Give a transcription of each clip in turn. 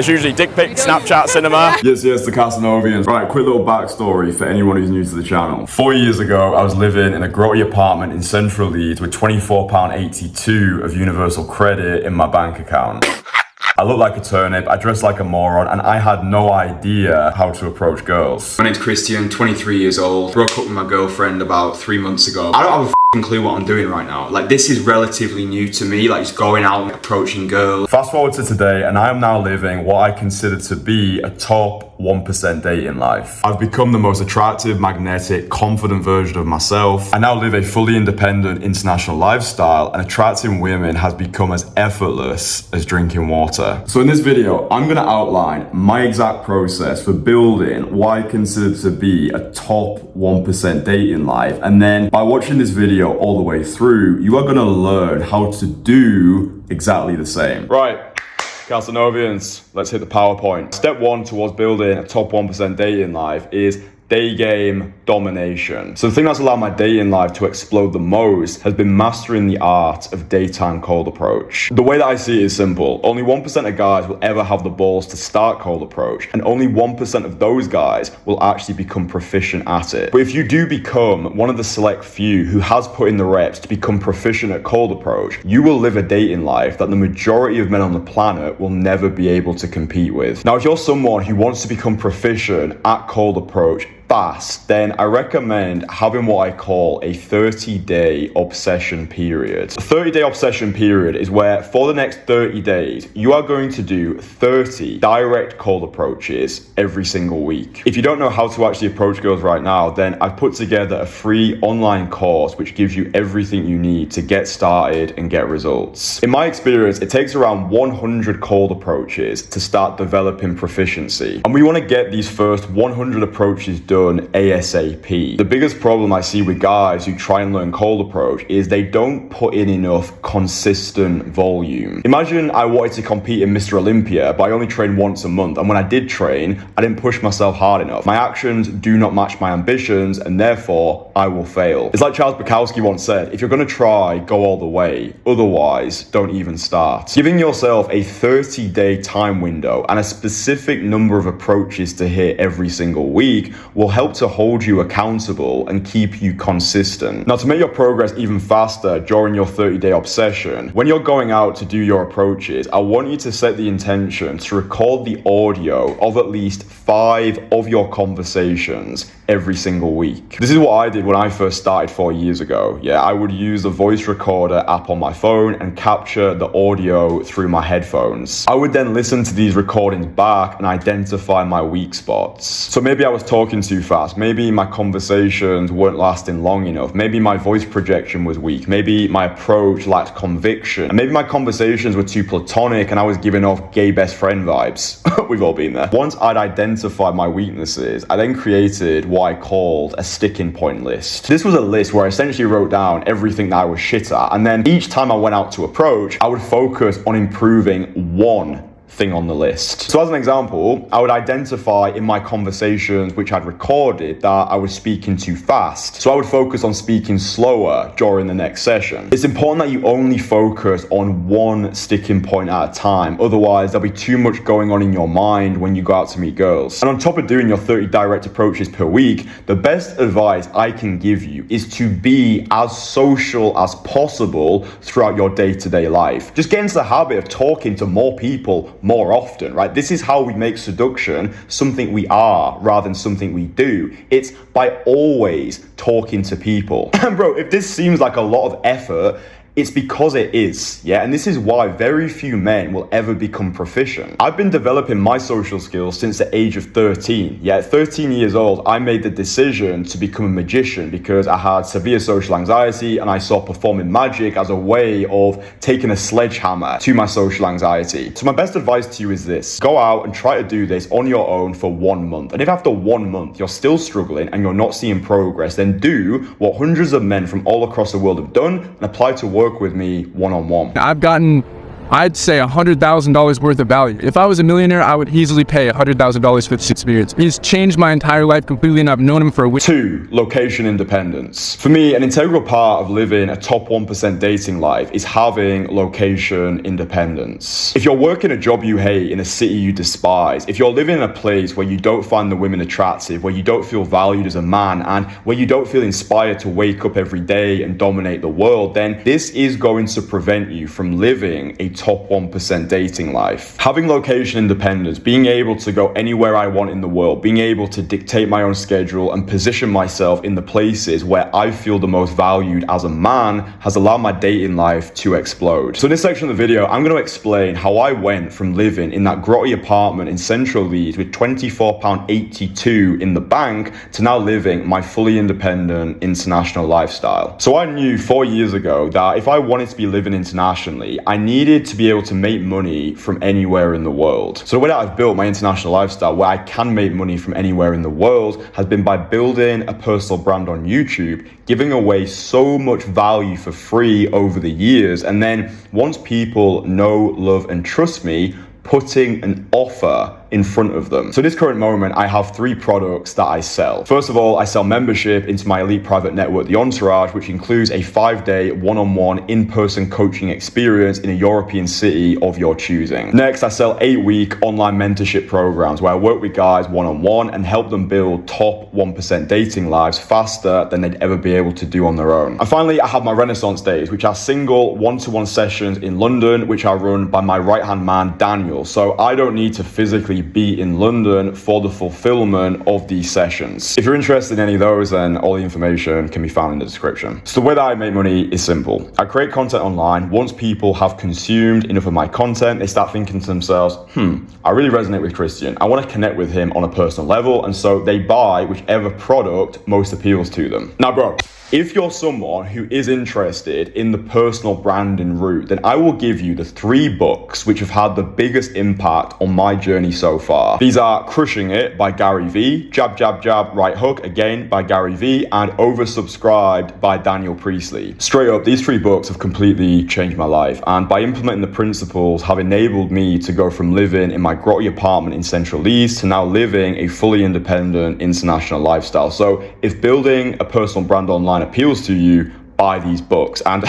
It's usually dick pic, Snapchat, cinema. Yes, the Casanovians. Right, quick little backstory for anyone who's new to the channel. 4 years ago, I was living in a grotty apartment in central Leeds with £24.82 of universal credit in my bank account. I looked like a turnip, I dressed like a moron, and I had no idea how to approach girls. My name's Kristian, 23 years old. Broke up with my girlfriend about 3 months ago. I don't have a clue what I'm doing right now. Like, this is relatively new to me, like just going out and approaching girls. Fast forward to today, and I am now living what I consider to be a top 1% dating life. I've become the most attractive, magnetic, confident version of myself. I now live a fully independent international lifestyle, and attracting women has become as effortless as drinking water. So in this video, I'm gonna outline my exact process for building what I consider to be a top 1% dating life. And then by watching this video all the way through, you are gonna learn how to do exactly the same. Right, Casanovians, let's hit the PowerPoint. Step one towards building a top 1% dating life is Daygame Domination. So the thing that's allowed my dating life to explode the most has been mastering the art of daytime cold approach. The way that I see it is simple. Only 1% of guys will ever have the balls to start cold approach, and only 1% of those guys will actually become proficient at it. But if you do become one of the select few who has put in the reps to become proficient at cold approach, you will live a dating life that the majority of men on the planet will never be able to compete with. Now, if you're someone who wants to become proficient at cold approach fast, then I recommend having what I call a 30-day obsession period. A 30-day obsession period is where for the next 30 days, you are going to do 30 direct cold approaches every single week. If you don't know how to actually approach girls right now, then I've put together a free online course which gives you everything you need to get started and get results. In my experience, it takes around 100 cold approaches to start developing proficiency. And we want to get these first 100 approaches done ASAP. The biggest problem I see with guys who try and learn cold approach is they don't put in enough consistent volume. Imagine I wanted to compete in Mr. Olympia, but I only trained once a month, and when I did train, I didn't push myself hard enough. My actions do not match my ambitions, and therefore I will fail. It's like Charles Bukowski once said, if you're gonna try, go all the way. Otherwise, don't even start. Giving yourself a 30-day time window and a specific number of approaches to hit every single week will help to hold you accountable and keep you consistent. Now, to make your progress even faster during your 30-day obsession, when you're going out to do your approaches, I want you to set the intention to record the audio of at least 5 of your conversations every single week. This is what I did when I first started 4 years ago. Yeah, I would use the voice recorder app on my phone and capture the audio through my headphones. I would then listen to these recordings back and identify my weak spots. So maybe I was talking too fast, maybe my conversations weren't lasting long enough, maybe my voice projection was weak, maybe my approach lacked conviction, and maybe my conversations were too platonic and I was giving off gay best friend vibes. We've all been there. Once I'd identified my weaknesses, I then created what I called a sticking point list. This was a list where I essentially wrote down everything that I was shit at, and then each time I went out to approach, I would focus on improving one thing on the list. So as an example, I would identify in my conversations which I'd recorded that I was speaking too fast. So I would focus on speaking slower during the next session. It's important that you only focus on one sticking point at a time. Otherwise, there'll be too much going on in your mind when you go out to meet girls. And on top of doing your 30 direct approaches per week, the best advice I can give you is to be as social as possible throughout your day-to-day life. Just get into the habit of talking to more people more often, right? This is how we make seduction something we are rather than something we do. It's by always talking to people. And bro, if this seems like a lot of effort, it's because it is, yeah? And this is why very few men will ever become proficient. I've been developing my social skills since the age of 13. Yeah, at 13 years old, I made the decision to become a magician because I had severe social anxiety and I saw performing magic as a way of taking a sledgehammer to my social anxiety. So my best advice to you is this: go out and try to do this on your own for 1 month. And if after 1 month you're still struggling and you're not seeing progress, then do what hundreds of men from all across the world have done and apply to work with me one-on-one. I've gotten I'd say $100,000 worth of value. If I was a millionaire, I would easily pay $100,000 for this experience. He's changed my entire life completely, and I've known him for a week. 2. Location independence. For me, an integral part of living a top 1% dating life is having location independence. If you're working a job you hate in a city you despise, if you're living in a place where you don't find the women attractive, where you don't feel valued as a man, and where you don't feel inspired to wake up every day and dominate the world, then this is going to prevent you from living a top 1% dating life. Having location independence, being able to go anywhere I want in the world, being able to dictate my own schedule and position myself in the places where I feel the most valued as a man, has allowed my dating life to explode. So in this section of the video, I'm going to explain how I went from living in that grotty apartment in Central Leeds with £24.82 in the bank to now living my fully independent international lifestyle. So I knew 4 years ago that if I wanted to be living internationally, I needed to be able to make money from anywhere in the world. So the way that I've built my international lifestyle, where I can make money from anywhere in the world, has been by building a personal brand on YouTube, giving away so much value for free over the years, and then once people know, love, and trust me, putting an offer in front of them. So in this current moment, I have 3 products that I sell. First of all, I sell membership into my elite private network, the Entourage, which includes a 5-day one-on-one in-person coaching experience in a European city of your choosing. Next, I sell 8-week online mentorship programs where I work with guys one-on-one and help them build top 1% dating lives faster than they'd ever be able to do on their own. And finally, I have my Renaissance days, which are single one-to-one sessions in London, which are run by my right-hand man, Daniel. So I don't need to physically be in London for the fulfillment of these sessions. If you're interested in any of those, then all the information can be found in the description. So the way that I make money is simple. I create content online. Once people have consumed enough of my content, they start thinking to themselves, I really resonate with Kristian. I want to connect with him on a personal level. And so they buy whichever product most appeals to them. Now, bro, if you're someone who is interested in the personal branding route, then I will give you the 3 books which have had the biggest impact on my journey so far. These are Crushing It by Gary Vee, Jab, Jab, Jab, Right Hook, again by Gary Vee, and Oversubscribed by Daniel Priestley. Straight up, these 3 books have completely changed my life, and by implementing the principles have enabled me to go from living in my grotty apartment in Central Leeds to now living a fully independent international lifestyle. So if building a personal brand online appeals to you, buy these books. And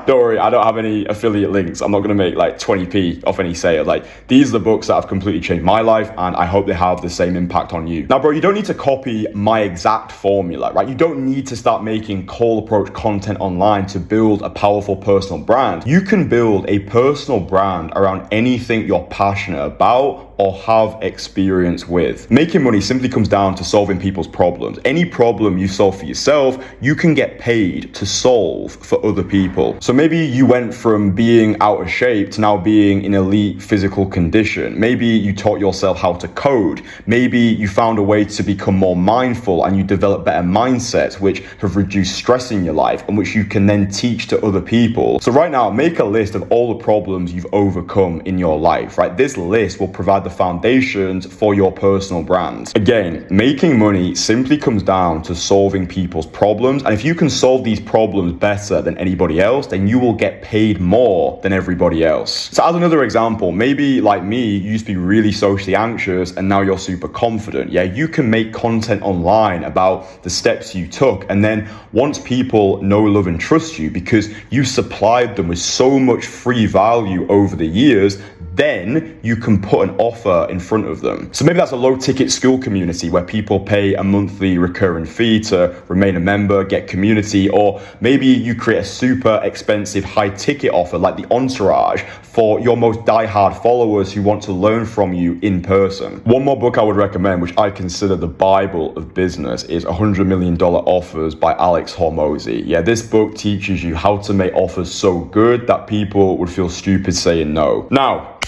don't worry, I don't have any affiliate links. I'm not going to make like 20p off any sale. Like, these are the books that have completely changed my life, and I hope they have the same impact on you. Now, bro, you don't need to copy my exact formula, right? You don't need to start making cold approach content online to build a powerful personal brand. You can build a personal brand around anything you're passionate about or have experience with. Making money simply comes down to solving people's problems. Any problem you solve for yourself, you can get paid to solve for other people. So maybe you went from being out of shape to now being in elite physical condition. Maybe you taught yourself how to code. Maybe you found a way to become more mindful and you develop better mindsets which have reduced stress in your life and which you can then teach to other people. So right now, make a list of all the problems you've overcome in your life, right? This list will provide the foundations for your personal brand. Again, making money simply comes down to solving people's problems, and if you can solve these problems better than anybody else, then you will get paid more than everybody else. So as another example, maybe like me, you used to be really socially anxious and now you're super confident. Yeah, you can make content online about the steps you took, and then once people know, love, and trust you because you supplied them with so much free value over the years, then you can put an offer in front of them. So maybe that's a low ticket school community where people pay a monthly recurring fee to remain a member, get community, or maybe you create a super expensive high ticket offer like the Entourage for your most diehard followers who want to learn from you in person. One more book I would recommend, which I consider the Bible of business, is $100 Million Offers by Alex Hormozy. Yeah, this book teaches you how to make offers so good that people would feel stupid saying no. Now,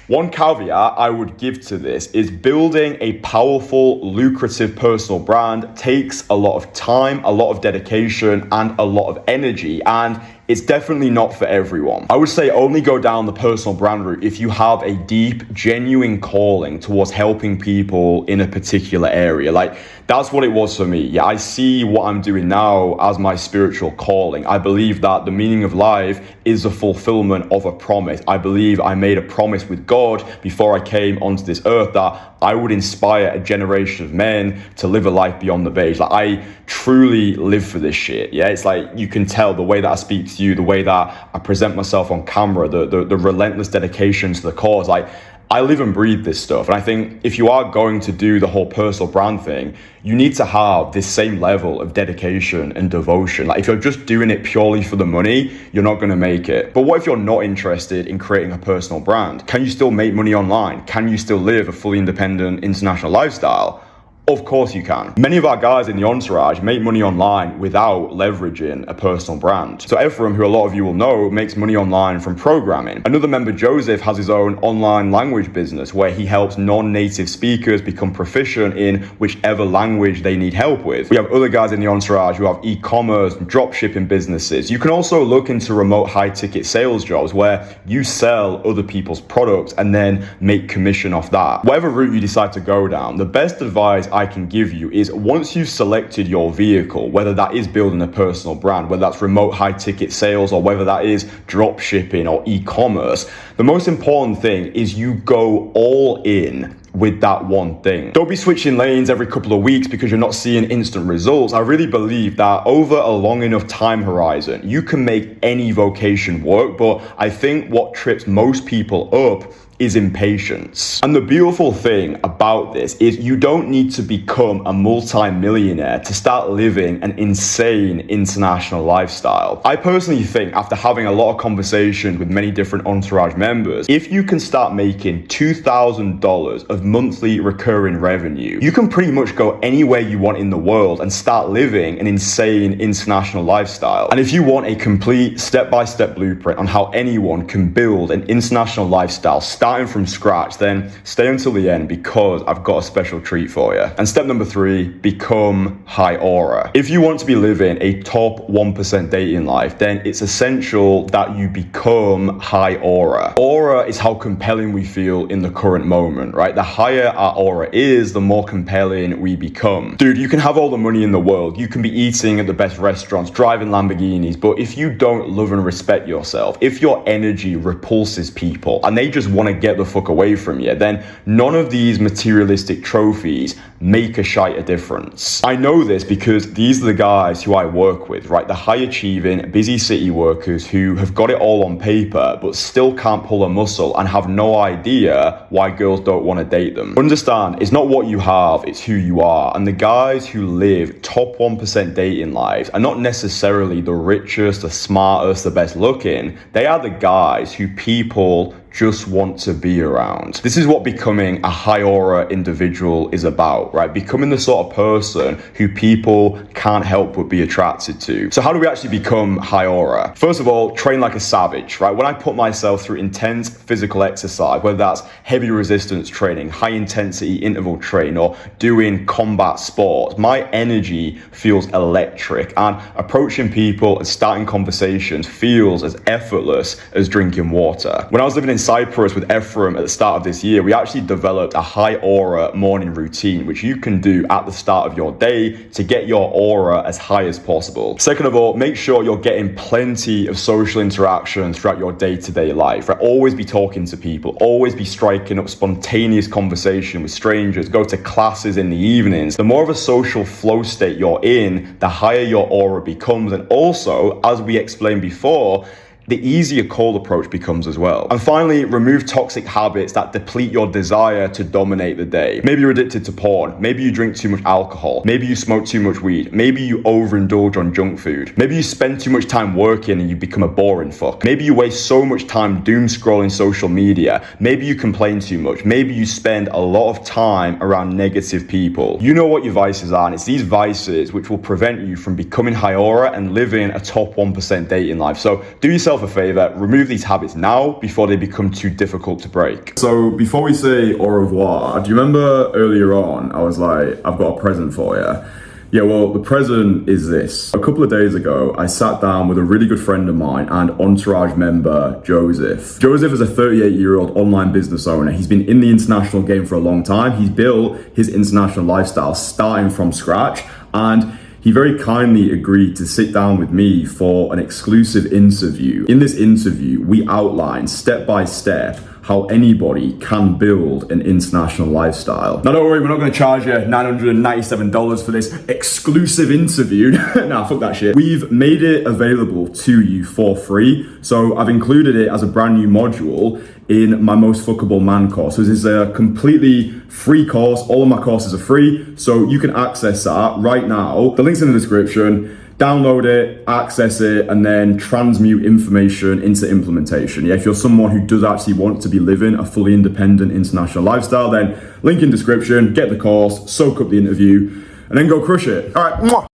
one caveat I would give to this is building a powerful, lucrative personal brand takes a lot of time, a lot of dedication, and a lot of energy. And it's definitely not for everyone. I would say only go down the personal brand route if you have a deep, genuine calling towards helping people in a particular area. Like, that's what it was for me. Yeah, I see what I'm doing now as my spiritual calling. I believe that the meaning of life is the fulfillment of a promise. I believe I made a promise with God before I came onto this earth that I would inspire a generation of men to live a life beyond the beige. Like, I truly live for this shit. Yeah, it's like, you can tell the way that I speak to you, the way that I present myself on camera, the relentless dedication to the cause. Like, I live and breathe this stuff. And I think if you are going to do the whole personal brand thing, you need to have this same level of dedication and devotion. Like, if you're just doing it purely for the money, you're not going to make it. But what if you're not interested in creating a personal brand? Can you still make money online? Can you still live a fully independent international lifestyle? Of course you can. Many of our guys in the Entourage make money online without leveraging a personal brand. So Ephraim, who a lot of you will know, makes money online from programming. Another member, Joseph, has his own online language business where he helps non-native speakers become proficient in whichever language they need help with. We have other guys in the Entourage who have e-commerce, drop shipping businesses. You can also look into remote high-ticket sales jobs where you sell other people's products and then make commission off that. Whatever route you decide to go down, the best advice I can give you is, once you've selected your vehicle, whether that is building a personal brand, whether that's remote high ticket sales, or whether that is drop shipping or e-commerce, the most important thing is you go all in with that one thing. Don't be switching lanes every couple of weeks because you're not seeing instant results. I really believe that over a long enough time horizon, you can make any vocation work. But I think what trips most people up is impatience. And the beautiful thing about this is you don't need to become a multi-millionaire to start living an insane international lifestyle. I personally think, after having a lot of conversations with many different Entourage members, if you can start making $2,000 of monthly recurring revenue, you can pretty much go anywhere you want in the world and start living an insane international lifestyle. And if you want a complete step-by-step blueprint on how anyone can build an international lifestyle starting from scratch, then stay until the end, because I've got a special treat for you. And step number 3, become high aura. If you want to be living a top 1% dating life, then it's essential that you become high aura. Aura is how compelling we feel in the current moment, right? The higher our aura is, the more compelling we become. Dude, you can have all the money in the world, you can be eating at the best restaurants, driving Lamborghinis, but if you don't love and respect yourself, if your energy repulses people and they just want to get the fuck away from you, then none of these materialistic trophies make a shite a difference. I know this because these are the guys who I work with, right? The high achieving, busy city workers who have got it all on paper but still can't pull a muscle and have no idea why girls don't want to date them. Understand, it's not what you have, it's who you are. And the guys who live top 1% dating lives are not necessarily the richest, the smartest, the best looking. They are the guys who people just want to be around. This is what becoming a high aura individual is about, right? Becoming the sort of person who people can't help but be attracted to. So how do we actually become high aura? First of all, train like a savage, right? When I put myself through intense physical exercise, whether that's heavy resistance training, high intensity interval training, or doing combat sports, my energy feels electric, and approaching people and starting conversations feels as effortless as drinking water. When I was living in Cyprus with Ephraim at the start of this year, we actually developed a high aura morning routine, which you can do at the start of your day to get your aura as high as possible. Second of all, make sure you're getting plenty of social interaction throughout your day-to-day life, right? Always be talking to people, always be striking up spontaneous conversation with strangers, go to classes in the evenings. The more of a social flow state you're in, the higher your aura becomes. And also, as we explained before, the easier cold approach becomes as well. And finally, remove toxic habits that deplete your desire to dominate the day. Maybe you're addicted to porn. Maybe you drink too much alcohol. Maybe you smoke too much weed. Maybe you overindulge on junk food. Maybe you spend too much time working and you become a boring fuck. Maybe you waste so much time doom scrolling social media. Maybe you complain too much. Maybe you spend a lot of time around negative people. You know what your vices are, and it's these vices which will prevent you from becoming high aura and living a top 1% dating life. So do yourself a favor, remove these habits now before they become too difficult to break. So before we say au revoir, do you remember earlier on I was like, I've got a present for you? Yeah, well, the present is this. A couple of days ago, I sat down with a really good friend of mine and Entourage member, Joseph. Joseph is a 38-year-old online business owner. He's been in the international game for a long time. He's built his international lifestyle starting from scratch, and he very kindly agreed to sit down with me for an exclusive interview. In this interview, we outline step by step how anybody can build an international lifestyle. Now don't worry, we're not gonna charge you $997 for this exclusive interview. Nah, fuck that shit. We've made it available to you for free. So I've included it as a brand new module in my Most Fuckable Man course. So this is a completely free course. All of my courses are free, so you can access that right now. The link's in the description. Download it, access it, and then transmute information into implementation. Yeah, if you're someone who does actually want to be living a fully independent international lifestyle, then link in description, get the course, soak up the interview, and then go crush it. All right, mwah.